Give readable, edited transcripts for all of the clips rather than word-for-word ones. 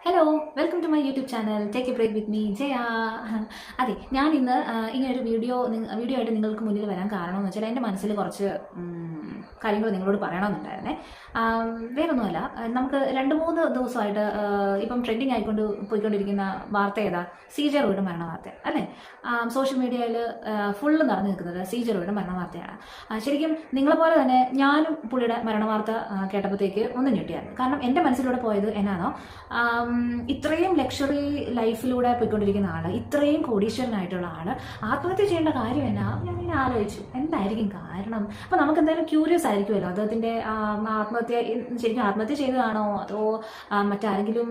Hello, welcome to my YouTube channel take a break with me Jaya. അതെ, ഞാൻ ഇന്ന് ഇങ്ങനൊരു വീഡിയോ ആയിട്ട് നിങ്ങൾക്ക് മുന്നിൽ വരാൻ കാരണമെന്ന് വെച്ചാൽ എൻ്റെ മനസ്സിൽ കുറച്ച് കാര്യങ്ങൾ നിങ്ങളോട് പറയണമെന്നുണ്ടായിരുന്നേ. വേറൊന്നുമല്ല, നമുക്ക് 2-3 ദിവസമായിട്ട് ഇപ്പം ട്രെൻഡിങ് ആയിക്കൊണ്ട് പോയിക്കൊണ്ടിരിക്കുന്ന വാർത്ത ഏതാ? സി.ജെ. റോയിയുടെ മരണ വാർത്ത അല്ലേ? സോഷ്യൽ മീഡിയയിൽ ഫുള്ള് നടന്നു നിൽക്കുന്നത് സി.ജെ. റോയിയുടെ മരണ വാർത്തയാണ്. ശരിക്കും നിങ്ങളെപ്പോലെ തന്നെ ഞാനും പുള്ളിയുടെ മരണ വാർത്ത കേട്ടപ്പോഴത്തേക്ക് ഒന്ന് ഞെട്ടിയായിരുന്നു. കാരണം എൻ്റെ മനസ്സിലൂടെ പോയത് എന്നാണോ, ഇത്രയും ലക്ഷറി ലൈഫിലൂടെ പോയിക്കൊണ്ടിരിക്കുന്ന ആള്, ഇത്രയും കോടീശ്വരനായിട്ടുള്ള ആള് ആത്മഹത്യ ചെയ്യേണ്ട കാര്യം എന്നാ ഞാൻ ഇങ്ങനെ ആലോചിച്ചു. എന്തായിരിക്കും കാരണം? അപ്പൊ നമുക്ക് എന്തായാലും ക്യൂരിയസ് ആയിരിക്കുമല്ലോ, അദ്ദേഹത്തിന്റെ ആത്മഹത്യ ശരിക്കും ആത്മഹത്യ ചെയ്തതാണോ അതോ മറ്റാരെങ്കിലും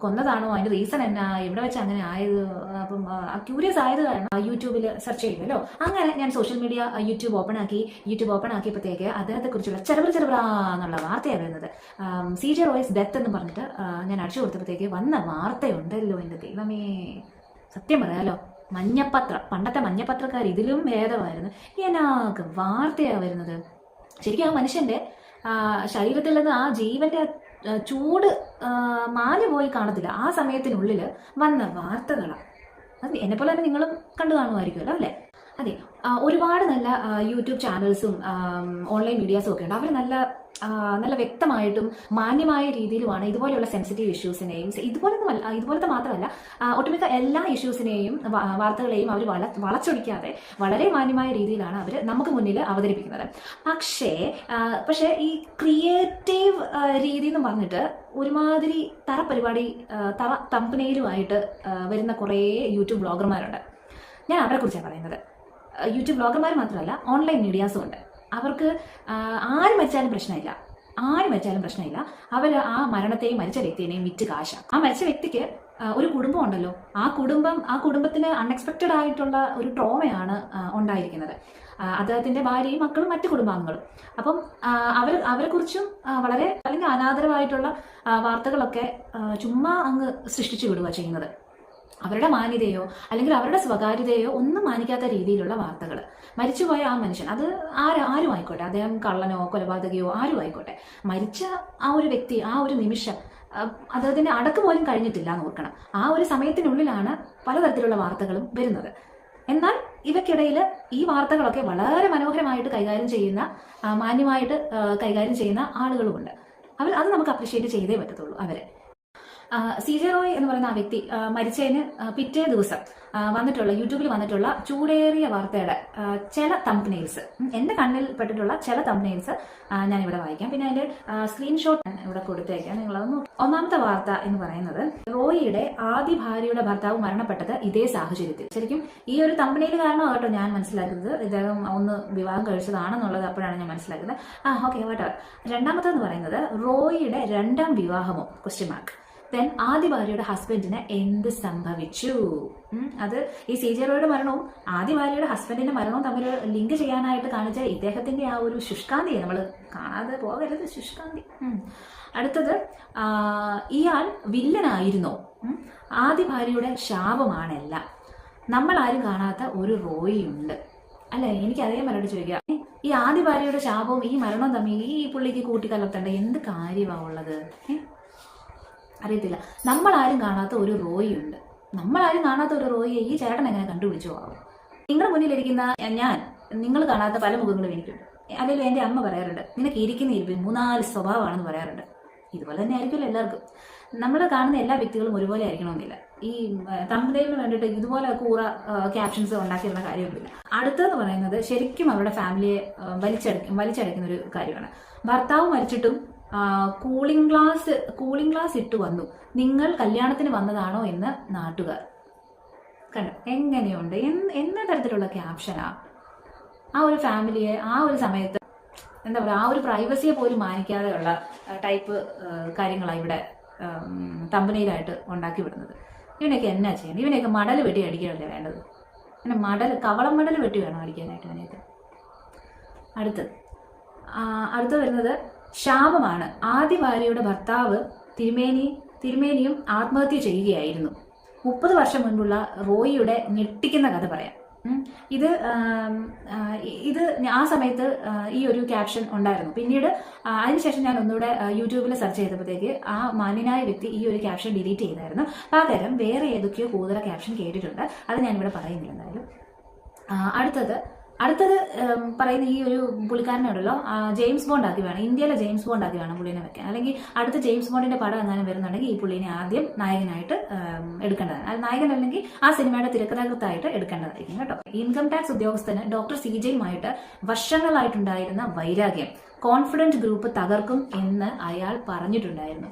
കൊന്നതാണോ, അതിന്റെ റീസൺ എന്നാ, എവിടെ വെച്ച് അങ്ങനെ ആയത്? അപ്പം ക്യൂരിയസ് ആയത് കാരണം യൂട്യൂബിൽ സെർച്ച് ചെയ്യുമല്ലോ. അങ്ങനെ ഞാൻ സോഷ്യൽ മീഡിയ യൂട്യൂബ് ഓപ്പൺ ആക്കിയപ്പോഴത്തേക്ക് അദ്ദേഹത്തെ കുറിച്ചുള്ള ചെറുപറ വാർത്തയാണ് വരുന്നത്. സി.ജെ. റോയ്സ് ഡെത്ത് എന്ന് പറഞ്ഞിട്ട് ഞാൻ അടിച്ചു കൊടുത്തപ്പോഴത്തേക്ക് വന്ന വാർത്തയുണ്ടല്ലോ എൻ്റെ ദൈവമേ. സത്യം പറയാലോ, മഞ്ഞപ്പത്രം, പണ്ടത്തെ മഞ്ഞപ്പത്രക്കാർ ഇതിലും ഭേദമായിരുന്നു. എന്നാക്ക് വാർത്തയാണ് വരുന്നത്. ശരിക്കും ആ മനുഷ്യന്റെ ശരീരത്തിൽ നിന്ന് ആ ജീവന്റെ ചൂട് മാഞ്ഞു പോയി കാണത്തില്ല. ആ സമയത്തിനുള്ളിൽ വന്ന വാർത്തകളാണ്. അത് എന്നെപ്പോലെ തന്നെ നിങ്ങളും കണ്ടു കാണുമായിരിക്കുമല്ലോ അല്ലേ? അതെ, ഒരുപാട് നല്ല യൂട്യൂബ് ചാനൽസും ഓൺലൈൻ മീഡിയാസും ഒക്കെ ഉണ്ട്. അവർ നല്ല വ്യക്തമായിട്ടും മാന്യമായ രീതിയിലുമാണ് ഇതുപോലെയുള്ള സെൻസിറ്റീവ് ഇഷ്യൂസിനെയും, ഇതുപോലത്തെ മാത്രമല്ല ഒട്ടുമിക്ക എല്ലാ ഇഷ്യൂസിനെയും വാർത്തകളെയും അവർ വളച്ചൊടിക്കാതെ വളരെ മാന്യമായ രീതിയിലാണ് അവർ നമുക്ക് മുന്നിൽ അവതരിപ്പിക്കുന്നത്. പക്ഷേ ഈ ക്രിയേറ്റീവ് രീതി എന്ന് പറഞ്ഞിട്ട് ഒരുമാതിരി തറ തമ്പനെയിലുമായിട്ട് വരുന്ന കുറേ യൂട്യൂബ് ബ്ലോഗർമാരുണ്ട്. ഞാൻ അവരെ കുറിച്ചാണ് പറയുന്നത്. യൂട്യൂബ് ബ്ലോഗർമാർ മാത്രമല്ല, ഓൺലൈൻ മീഡിയാസും ഉണ്ട്. അവർക്ക് ആര് മരിച്ചാലും പ്രശ്നമില്ല. അവർ ആ മരണത്തെയും മരിച്ച വ്യക്തിയെയും വിറ്റ് കാശാണ്. ആ മരിച്ച വ്യക്തിക്ക് ഒരു കുടുംബം ഉണ്ടല്ലോ, ആ കുടുംബത്തിന് അൺഎക്സ്പെക്റ്റഡ് ആയിട്ടുള്ള ഒരു ട്രോമയാണ് ഉണ്ടായിരിക്കുന്നത്. അദ്ദേഹത്തിന്റെ ഭാര്യയും മക്കളും മറ്റു കുടുംബാംഗങ്ങളും. അപ്പം അവരെക്കുറിച്ചും വളരെ അല്ലെങ്കിൽ അനാദരവായിട്ടുള്ള വാർത്തകളൊക്കെ ചുമ്മാ അങ്ങ് സൃഷ്ടിച്ചു വിടുക ചെയ്യുന്നത്. അവരുടെ മാന്യതയോ അല്ലെങ്കിൽ അവരുടെ സ്വകാര്യതയോ ഒന്നും മാനിക്കാത്ത രീതിയിലുള്ള വാർത്തകൾ. മരിച്ചുപോയ ആ മനുഷ്യൻ, അത് ആരും ആയിക്കോട്ടെ, അദ്ദേഹം കള്ളനോ കൊലപാതകയോ ആരും ആയിക്കോട്ടെ, മരിച്ച ആ ഒരു വ്യക്തി, ആ ഒരു നിമിഷം അദ്ദേഹത്തിന്റെ അടക്ക് പോലും കഴിഞ്ഞിട്ടില്ല എന്ന് ഓർക്കണം. ആ ഒരു സമയത്തിനുള്ളിലാണ് പലതരത്തിലുള്ള വാർത്തകളും വരുന്നത്. എന്നാൽ ഇവയ്ക്കിടയിൽ ഈ വാർത്തകളൊക്കെ വളരെ മനോഹരമായിട്ട് കൈകാര്യം ചെയ്യുന്ന, മാന്യമായിട്ട് കൈകാര്യം ചെയ്യുന്ന ആളുകളുമുണ്ട്. അത് നമുക്ക് അപ്രിഷ്യേറ്റ് ചെയ്തേ പറ്റത്തുള്ളൂ അവരെ. സി.ജെ. റോയ് എന്ന് പറയുന്ന ആ വ്യക്തി മരിച്ചതിന് പിറ്റേ ദിവസം യൂട്യൂബിൽ വന്നിട്ടുള്ള ചൂടേറിയ വാർത്തയുടെ ചില തംബ്നെയിൽസ്, എൻ്റെ കണ്ണിൽ പെട്ടിട്ടുള്ള ചില തംബ്നെയിൽസ് ഞാനിവിടെ വായിക്കാം. പിന്നെ അതിന്റെ സ്ക്രീൻഷോട്ട് ഇവിടെ കൊടുത്തേക്കാം, നിങ്ങളതൊന്ന്. ഒന്നാമത്തെ വാർത്ത എന്ന് പറയുന്നത്, റോയിയുടെ ആദ്യ ഭാര്യയുടെ ഭർത്താവ് മരണപ്പെട്ടത് ഇതേ സാഹചര്യത്തിൽ. ശരിക്കും ഈ ഒരു തംബ്നെയിൽ കാരണമാണ് കേട്ടോ ഞാൻ മനസ്സിലാക്കുന്നത് ഇദ്ദേഹം ഒന്ന് വിവാഹം കഴിച്ചതാണെന്നുള്ളത്. അപ്പോഴാണ് ഞാൻ മനസ്സിലാക്കുന്നത്. Okay, water. രണ്ടാമത്തെന്ന് പറയുന്നത്, റോയിയുടെ 2ാം വിവാഹമോ ക്വസ്റ്റ്യൻ. ദെൻ ആദ്യ ഭാര്യയുടെ ഹസ്ബൻഡിന് എന്ത് സംഭവിച്ചു? അത് ഈ സി.ജെ. റോയിയുടെ മരണവും ആദ്യ ഭാര്യയുടെ ഹസ്ബൻഡിന്റെ മരണവും തമ്മിൽ ലിങ്ക് ചെയ്യാനായിട്ട് കാണിച്ച ഇദ്ദേഹത്തിന്റെ ആ ഒരു ശുഷ്കാന്തി നമ്മൾ കാണാതെ പോകരുത്. ശുഷ്കാന്തി. അടുത്തത്, ഇയാൾ വില്ലനായിരുന്നോ? ആദ്യ ഭാര്യയുടെ ശാപമാണല്ല. നമ്മൾ ആരും കാണാത്ത ഒരു റോയിയുണ്ട് അല്ലെ? എനിക്ക് അതേ മറുപടി ചോദിക്കുക, ഈ ആദ്യ ഭാര്യയുടെ ശാപവും ഈ മരണവും തമ്മിൽ ഈ പുള്ളിക്ക് കൂട്ടിക്കലർത്തേണ്ട എന്ത് കാര്യമാണ് ഉള്ളത്? അറിയത്തില്ല. നമ്മളാരും കാണാത്ത ഒരു റോയിയുണ്ട്. നമ്മളാരും കാണാത്ത ഒരു റോയിയെ ഈ ചേട്ടൻ എങ്ങനെ കണ്ടുപിടിച്ചു ആവും? നിങ്ങളുടെ മുന്നിലിരിക്കുന്ന ഞാൻ, നിങ്ങൾ കാണാത്ത പല മുഖങ്ങളും എനിക്കുണ്ട്. അല്ലെങ്കിൽ എൻ്റെ അമ്മ പറയാറുണ്ട്, നിനക്ക് ഇരിക്കുന്ന ഇരിപ്പിൽ 3-4 സ്വഭാവമാണെന്ന് പറയാറുണ്ട്. ഇതുപോലെ തന്നെ ആയിരിക്കുമല്ലോ എല്ലാവർക്കും. നമ്മൾ കാണുന്ന എല്ലാ വ്യക്തികളും ഒരുപോലെ ആയിരിക്കണമെന്നില്ല. ഈ തമ്പനെയിലിന് വേണ്ടിയിട്ട് ഇതുപോലെ കൂറ ക്യാപ്ഷൻസ് ഉണ്ടാക്കിയുള്ള കാര്യമൊന്നുമില്ല. അടുത്തതെന്ന് പറയുന്നത്, ശരിക്കും അവരുടെ ഫാമിലിയെ വലിച്ചടയ്ക്കുന്ന ഒരു കാര്യമാണ്. ഭർത്താവ് മരിച്ചിട്ടും കൂളിംഗ് ഗ്ലാസ് ഇട്ടു വന്നു, നിങ്ങൾ കല്യാണത്തിന് വന്നതാണോ എന്ന് നാട്ടുകാർ. കണ്ടോ എങ്ങനെയുണ്ട്? എന്ന തരത്തിലുള്ള ക്യാപ്ഷനാ? ആ ഒരു ഫാമിലിയെ ആ ഒരു സമയത്ത് എന്താ പറയുക, ആ ഒരു പ്രൈവസിയെ പോലും മാനിക്കാതെയുള്ള ടൈപ്പ് കാര്യങ്ങളാണ് ഇവിടെ തമ്പനയിലായിട്ട് ഉണ്ടാക്കി വിടുന്നത്. ഇവനൊക്കെ എന്നാ ചെയ്യണം? ഇവനെയൊക്കെ മടൽ വെട്ടി അടിക്കാനല്ലേ വേണ്ടത്? പിന്നെ കവളം മടൽ വെട്ടി വേണം അടിക്കാനായിട്ട് ഇവനെയൊക്കെ. അടുത്ത് വരുന്നത്, ശാപമാണ്. ആദ്യ ഭാര്യയുടെ ഭർത്താവ് തിരുമേനിയും ആത്മഹത്യ ചെയ്യുകയായിരുന്നു. 30 വർഷം മുൻപുള്ള റോയിയുടെ ഞെട്ടിക്കുന്ന കഥ പറയാം. ഇത് ഇത് ആ സമയത്ത് ഈ ഒരു ക്യാപ്ഷൻ ഉണ്ടായിരുന്നു. പിന്നീട് അതിനുശേഷം ഞാൻ ഒന്നുകൂടെ യൂട്യൂബിൽ സെർച്ച് ചെയ്തപ്പോഴത്തേക്ക് ആ മാന്യനായ വ്യക്തി ഈ ഒരു ക്യാപ്ഷൻ ഡിലീറ്റ് ചെയ്തായിരുന്നു. പകരം വേറെ ഏതൊക്കെയോ കൂടുതൽ ക്യാപ്ഷൻ കേട്ടിട്ടുണ്ട്. അത് ഞാനിവിടെ പറയുന്നില്ല എന്തായാലും. അടുത്തത് പറയുന്ന ഈ ഒരു പുള്ളിക്കാരനോടല്ലോ ജെയിംസ് ബോണ്ട് ആക്കി വേണം, ഇന്ത്യയിലെ ജെയിംസ് ബോണ്ട് ആക്കി വേണം പുള്ളിനെ വെക്കാൻ. അല്ലെങ്കിൽ അടുത്ത ജെയിംസ് ബോണ്ടിന്റെ പടം എങ്ങാനും വരുന്നുണ്ടെങ്കിൽ ഈ പുള്ളിനെ ആദ്യം നായകനായിട്ട് എടുക്കേണ്ടതാണ്. അത് നായകൻ അല്ലെങ്കിൽ ആ സിനിമയുടെ തിരക്കഥാകൃത്തായിട്ട് എടുക്കേണ്ടതായിരിക്കും കേട്ടോ. ഇൻകം ടാക്സ് ഉദ്യോഗസ്ഥന് ഡോക്ടർ CJ-യുമായിട്ട് വർഷങ്ങളായിട്ടുണ്ടായിരുന്ന വൈരാഗ്യം കോൺഫിഡന്റ് ഗ്രൂപ്പ് തകർക്കും എന്ന് അയാൾ പറഞ്ഞിട്ടുണ്ടായിരുന്നു.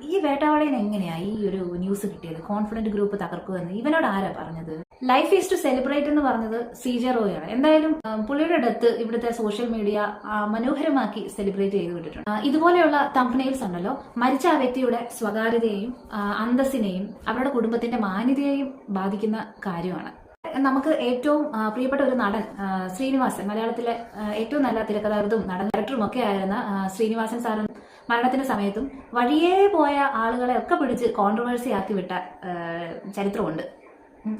ഈ വേട്ടാവാളിന് എങ്ങനെയാ ഈ ഒരു ന്യൂസ് കിട്ടിയത്? കോൺഫിഡന്റ് ഗ്രൂപ്പ് തകർക്കുമെന്ന് ഇവനോട് ആരാ പറഞ്ഞത്? ലൈഫ് ഈസ് ടു സെലിബ്രേറ്റ് എന്ന് പറഞ്ഞത് CJ റോയാണ്. എന്തായാലും പുള്ളിയുടെ ഡെത്ത് ഇവിടുത്തെ സോഷ്യൽ മീഡിയ മനോഹരമാക്കി സെലിബ്രേറ്റ് ചെയ്ത് വിട്ടിട്ടുണ്ട്. ഇതുപോലെയുള്ള തംബ്നെയിൽസ് ഉണ്ടല്ലോ, മരിച്ച ആ വ്യക്തിയുടെ സ്വകാര്യതയെയും അന്തസ്സിനെയും അവരുടെ കുടുംബത്തിന്റെ മാന്യതയെയും ബാധിക്കുന്ന കാര്യമാണ്. നമുക്ക് ഏറ്റവും പ്രിയപ്പെട്ട ഒരു നടൻ ശ്രീനിവാസൻ, മലയാളത്തിലെ ഏറ്റവും നല്ല തിരക്കഥാകൃത്തും നടൻ ഡയറക്ടറും ഒക്കെ ആയിരുന്ന ശ്രീനിവാസൻ സാറിന് മരണത്തിന്റെ സമയത്തും വഴിയേ പോയ ആളുകളെ ഒക്കെ പിടിച്ച് കോൺട്രവേഴ്സി ആക്കി വിട്ട ചരിത്രമുണ്ട്.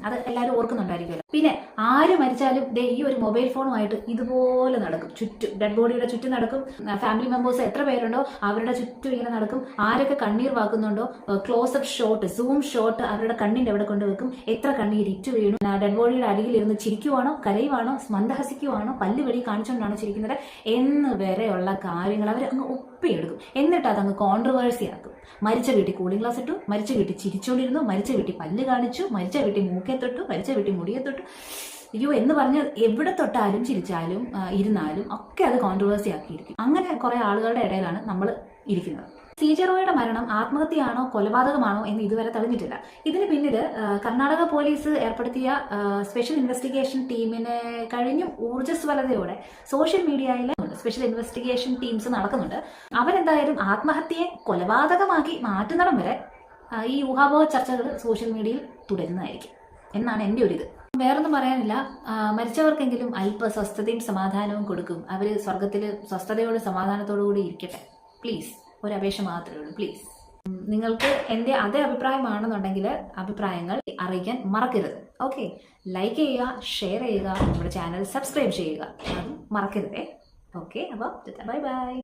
അത് എല്ലാവരും ഓർക്കുന്നുണ്ടായിരിക്കുമല്ലോ. പിന്നെ ആര് മരിച്ചാലും ഈ ഒരു മൊബൈൽ ഫോണുമായിട്ട് ഇതുപോലെ നടക്കും, ചുറ്റും ഡെഡ് ബോഡിയുടെ ചുറ്റും നടക്കും. ഫാമിലി മെമ്പേഴ്സ് എത്ര പേരുണ്ടോ അവരുടെ ചുറ്റും ഇങ്ങനെ നടക്കും. ആരൊക്കെ കണ്ണീർ വാക്കുന്നുണ്ടോ ക്ലോസപ്പ് ഷോട്ട്, സൂം ഷോട്ട് അവരുടെ കണ്ണിന്റെ അവിടെ കൊണ്ടുവെക്കും. എത്ര കണ്ണീർ ഇറ്റു വീണു, ഡെഡ് ബോഡിയുടെ അടിയിൽ ഇരുന്ന് ചിരിക്കുവാണോ, കരയുവാണോ, മന്ദഹസിക്കുവാണോ, പല്ല് വെളി കാണിച്ചുകൊണ്ടാണോ ചിരിക്കുന്നത് എന്ന് വരെയുള്ള കാര്യങ്ങൾ അവർ അങ്ങ് ഒപ്പിയെടുക്കും. എന്നിട്ട് അതങ്ങ് കോൺട്രവേഴ്സി ആക്കും. മരിച്ച വീട്ടിൽ കൂളിംഗ് ഗ്ലാസ് ഇട്ടു, മരിച്ച വീട്ടിൽ ചിരിച്ചോണ്ടിരുന്നു, മരിച്ച വീട്ടിൽ പല്ല് കാണിച്ചു, മരിച്ച വീട്ടിൽ മൂക്കെ തൊട്ടു, മരിച്ച വീട്ടിൽ മുടിയെ തൊട്ടു, അയ്യോ എന്ന് പറഞ്ഞ് എവിടെ തൊട്ടാലും ചിരിച്ചാലും ഇരുന്നാലും ഒക്കെ അത് കോൺട്രവേഴ്സി ആക്കിയിരിക്കും. അങ്ങനെ കുറെ ആളുകളുടെ ഇടയിലാണ് നമ്മൾ ഇരിക്കുന്നത്. CJ റോയുടെ മരണം ആത്മഹത്യയാണോ കൊലപാതകമാണോ എന്ന് ഇതുവരെ തെളിഞ്ഞിട്ടില്ല. ഇതിന് പിന്നിൽ കർണാടക പോലീസ് ഏർപ്പെടുത്തിയ സ്പെഷ്യൽ ഇൻവെസ്റ്റിഗേഷൻ ടീമിനെ കഴിഞ്ഞും ഊർജ്ജസ്വലതയോടെ സോഷ്യൽ മീഡിയയിൽ സ്പെഷ്യൽ ഇൻവെസ്റ്റിഗേഷൻ ടീംസ് നടക്കുന്നുണ്ട്. അവരെന്തായാലും ആത്മഹത്യയെ കൊലപാതകമാക്കി മാറ്റുന്നിടം വരെ ഈ ഊഹാപോഹ ചർച്ചകൾ സോഷ്യൽ മീഡിയയിൽ തുടരുന്നതായിരിക്കും എന്നാണ് എൻ്റെ ഒരു ഇത്. വേറൊന്നും പറയാനില്ല. മരിച്ചവർക്കെങ്കിലും അല്പ സ്വസ്ഥതയും സമാധാനവും കൊടുക്കും. അവർ സ്വർഗത്തിൽ സ്വസ്ഥതയോടും സമാധാനത്തോടു കൂടി ഇരിക്കട്ടെ. പ്ലീസ്, ഒരു അപേക്ഷ മാത്രമേ ഉള്ളൂ. പ്ലീസ്, നിങ്ങൾക്ക് എൻ്റെ അതേ അഭിപ്രായമാണെന്നുണ്ടെങ്കിൽ അഭിപ്രായങ്ങൾ അറിയിക്കാൻ മറക്കരുത്. ഓക്കെ, ലൈക്ക് ചെയ്യുക, ഷെയർ ചെയ്യുക, നമ്മുടെ ചാനൽ സബ്സ്ക്രൈബ് ചെയ്യുക, അതും മറക്കരുതേ. ഓക്കെ, അപ്പോൾ ബൈ ബൈ.